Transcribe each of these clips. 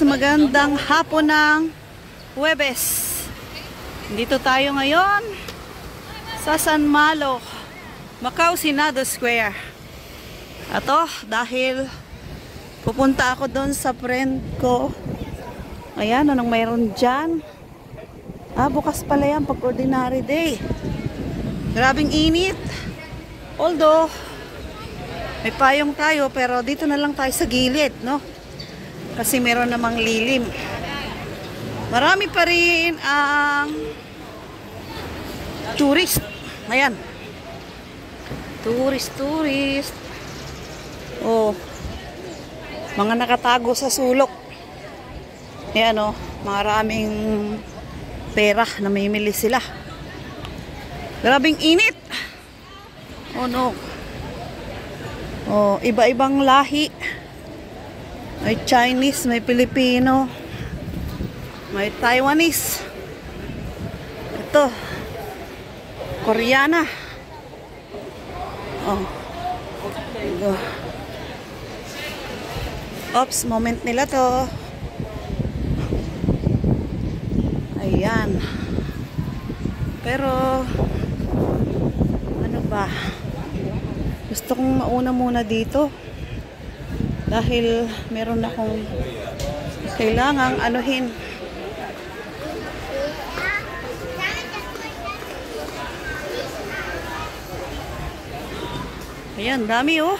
magandang hapon ng Huwebes. Dito tayo ngayon sa San Malo, Macau Senado Square. Ato, dahil pupunta ako doon sa friend ko. Ayan, anong mayroon dyan? Bukas pala yan pag ordinary day. Grabing init. Although, may payong tayo, pero dito na lang tayo sa gilid, no? Kasi meron namang lilim. Marami pa rin ang tourist. Ayan. Tourist. Oh. Mga nakatago sa sulok. Ayan, oh. Maraming pera na mamimili sila. Grabing init. Oh no. Oh, iba-ibang lahi. May Chinese, may Filipino, may Taiwanese. Ito, Koreana. Oh. Oops, moment nila to. Ayan. Pero ano ba? Gusto kong mauna muna dito. Dahil meron akong kailangang anuhin. Ayan, dami oh.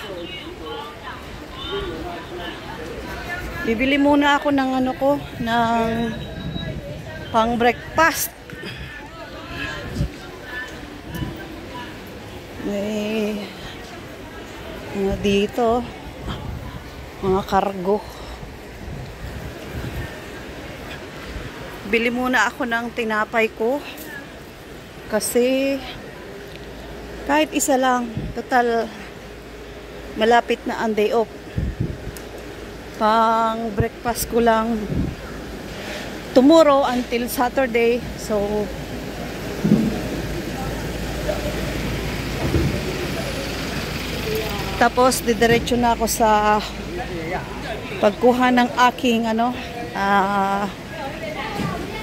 Bibili muna ako ng ano ko, ng pang breakfast. May mga dito mga kargo. Bili muna ako ng tinapay ko kasi kahit isa lang, total malapit na ang day off. Pang breakfast ko lang tomorrow until Saturday, so tapos didiretso na ako sa pagkuha ng aking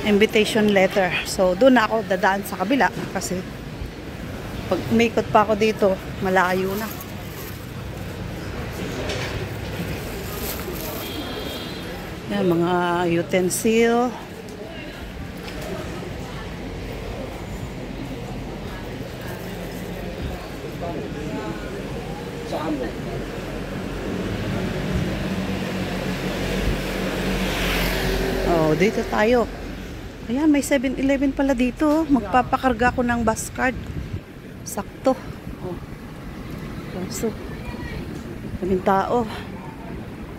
invitation letter. So doon na ako dadaan sa kabila kasi pag umikot pa ako dito malayo na. Yan, mga utensil. Oh, dito tayo. Ayan, may 7-Eleven pala dito. Magpapakarga ko ng bus card. Sakto. Oh. So, daming tao.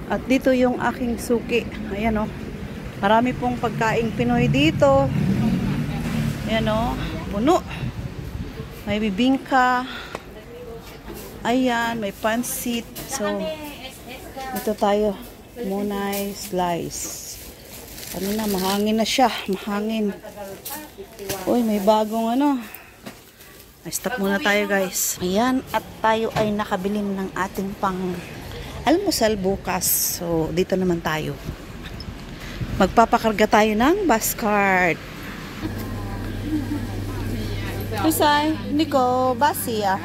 At dito yung aking suki. Ayan oh. Marami pong pagkaing Pinoy dito. Ayan oh. Puno. May bibingka. Ayan, may pansit. So, ito tayo. Munay slice. Ano na, mahangin na siya. Mahangin. Uy, may bagong ano. Stop muna tayo guys. Ayan, at tayo ay nakabili ng ating pang almusal bukas. So, dito naman tayo. Magpapakarga tayo ng bus card. Pusay, Nico, basi ah.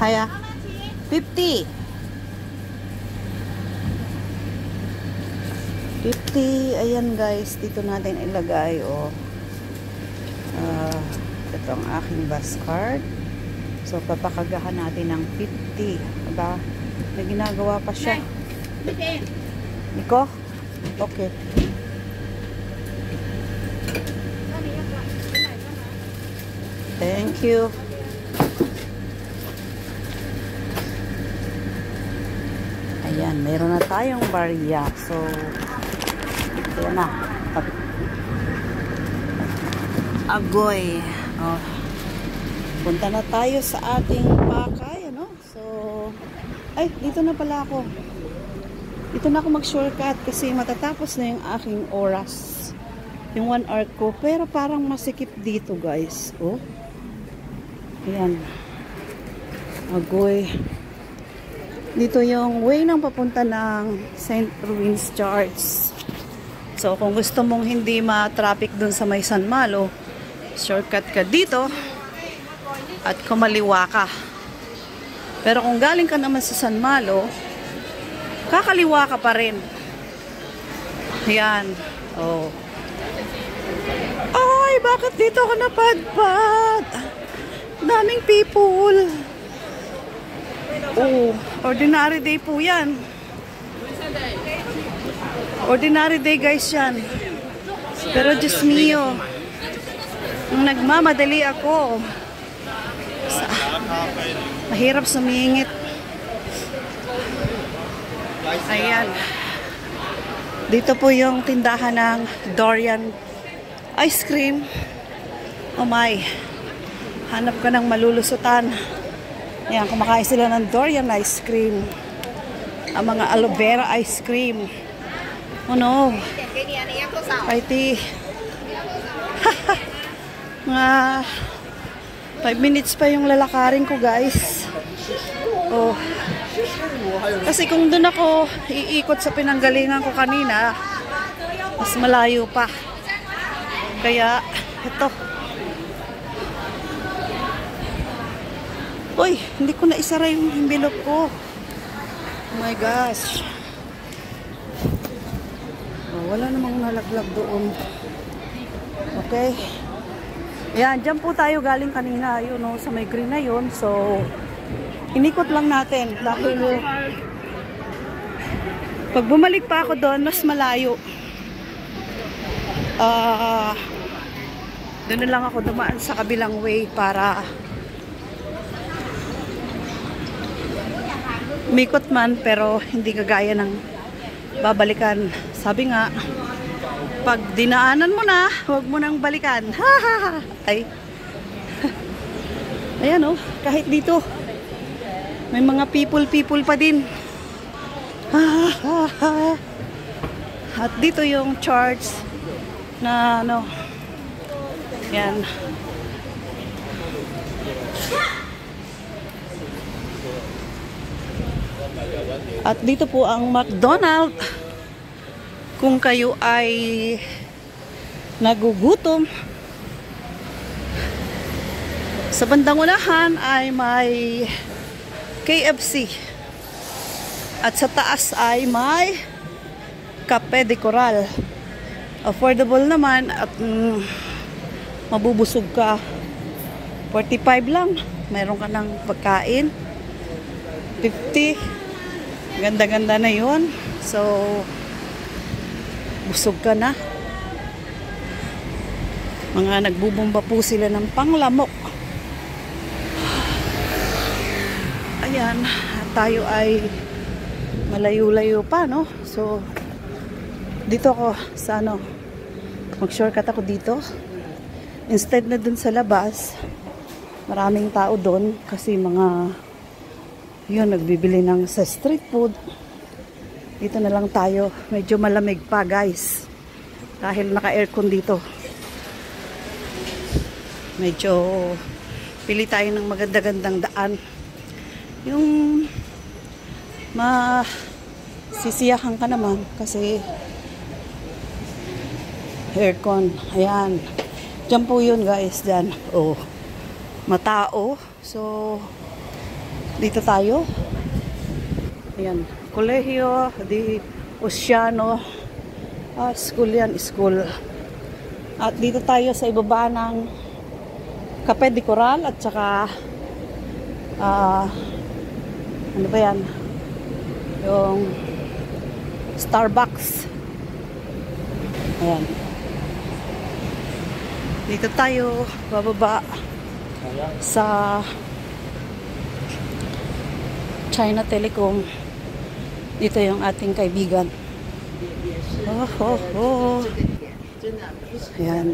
Haya. 50. 50, ayan guys, dito natin ilagay ito ang aking bus card. So papakagahan natin ng 50. Aba, may ginagawa pa siya. Niko? Okay. Thank you. Ayan, mayroon na tayong barya. So ayan na. Agoy. Oh. Punta na tayo sa ating pakay, ano? So, ay, dito na pala ako. Dito na ako mag-shortcut kasi matatapos na yung aking oras. Yung 1 hour ko. Pero parang masikip dito, guys. Oh. Ayan. Agoy. Dito yung way ng papunta ng St. Ruins Church. So, kung gusto mong hindi ma-traffic dun sa may San Malo, shortcut ka dito at kumaliwa ka. Pero kung galing ka naman sa San Malo, kakaliwa ka pa rin. Yan. Oh. Ay, bakit dito ako napadpad? Daming people. Oh, ordinary day po yan. Ordinary day guys yan. Pero Diyos mio, nung nagmamadali ako, mahirap sumingit. Ayan. Dito po yung tindahan ng Dorian ice cream. Oh my. Hanap ka ng malulusutan. Ayan, kumakain sila ng Dorian ice cream. Ang mga aloe vera ice cream. Oh no. Party. Mga 5 minutes pa yung lalakarin ko guys. Oh. Kasi kung doon ako iikot sa pinanggalingan ko kanina, mas malayo pa. Kaya, ito. Uy, hindi ko na isara yung envelope ko. Oh my gosh. Oh, wala namang nalaglag doon. Okay. Ayan, dyan po tayo galing kanina. Yun, no, sa may green na yun. So, inikot lang natin. Dahil, pag bumalik pa ako doon, mas malayo. Doon na lang ako dumaan sa kabilang way para umikot man, pero hindi kagaya ng babalikan. Sabi nga, pag dinaanan mo na, huwag mo nang balikan. Ay. Ayan oh, kahit dito may mga people pa din. At dito yung church na ano, yan. At dito po ang McDonald's. Kung kayo ay nagugutom, sa bandang unahan ay may KFC. At sa taas ay may Cafe de Coral. Affordable naman at mabubusog ka. 45 lang. Meron ka ng pagkain. 50. Ganda-ganda na yun. So, busog ka na. Mga nagbubomba po sila ng panglamok. Ayan, tayo ay malayo-layo pa, no? So, dito ako sa ano, mag-shortcut ako dito. Instead na dun sa labas, maraming tao dun kasi mga yun, nagbibili ng sa street food. Dito na lang tayo. Medyo malamig pa guys. Dahil naka-aircon dito. Medyo pili tayo ng maganda-gandang daan. Yung masisiyahan ka naman kasi aircon. Ayan. Diyan po yun guys. Diyan. Oh. Matao. So, dito tayo. Ayan. Colegio di Oceano. School yan. School. At dito tayo sa ibaba ng Cafe de Coral at saka ano ba yan? Yung Starbucks. Ayan. Dito tayo bababa sa China Telecom. Dito yung ating kaibigan. Ayan.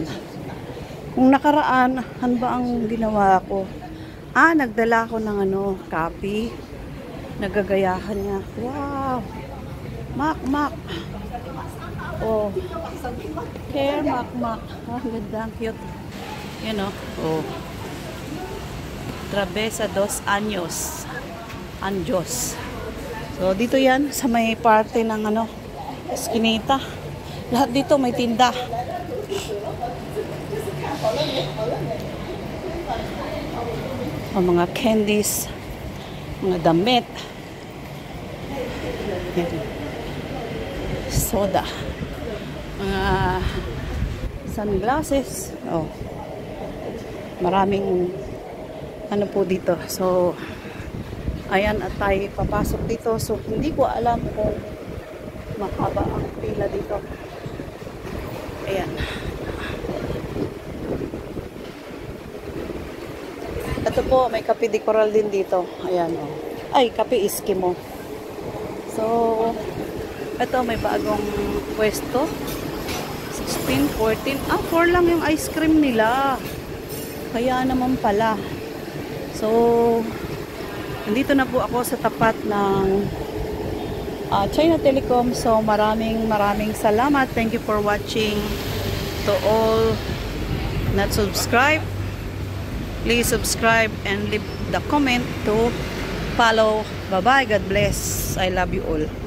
Kung nakaraan, ano ba ang ginawa ko? Nagdala ko ng ano, copy. Nagagayahan niya. Wow! Mac. Oh. Hair Mac. Ganda, ang cute. Yan o. Oh. Travesa dos Anjos. So, dito yan sa may parte ng ano, Eskinita. Lahat dito may tinda. O, mga candies, mga damit, yan. Soda, mga sunglasses. Oh, maraming ano po dito. So, ayan, at tayo papasok dito. So, hindi ko alam kung mahaba ang pila dito. Ayan. Ito po, may kape de coral din dito. Ayan, oh. Ay, kape Eskimo. So, ito may bagong pwesto. 16, 14. 4 lang yung ice cream nila. Kaya naman pala. So, nandito na po ako sa tapat ng China Telecom. So, maraming salamat. Thank you for watching. To all not subscribe, please subscribe and leave the comment to follow. Bye-bye. God bless. I love you all.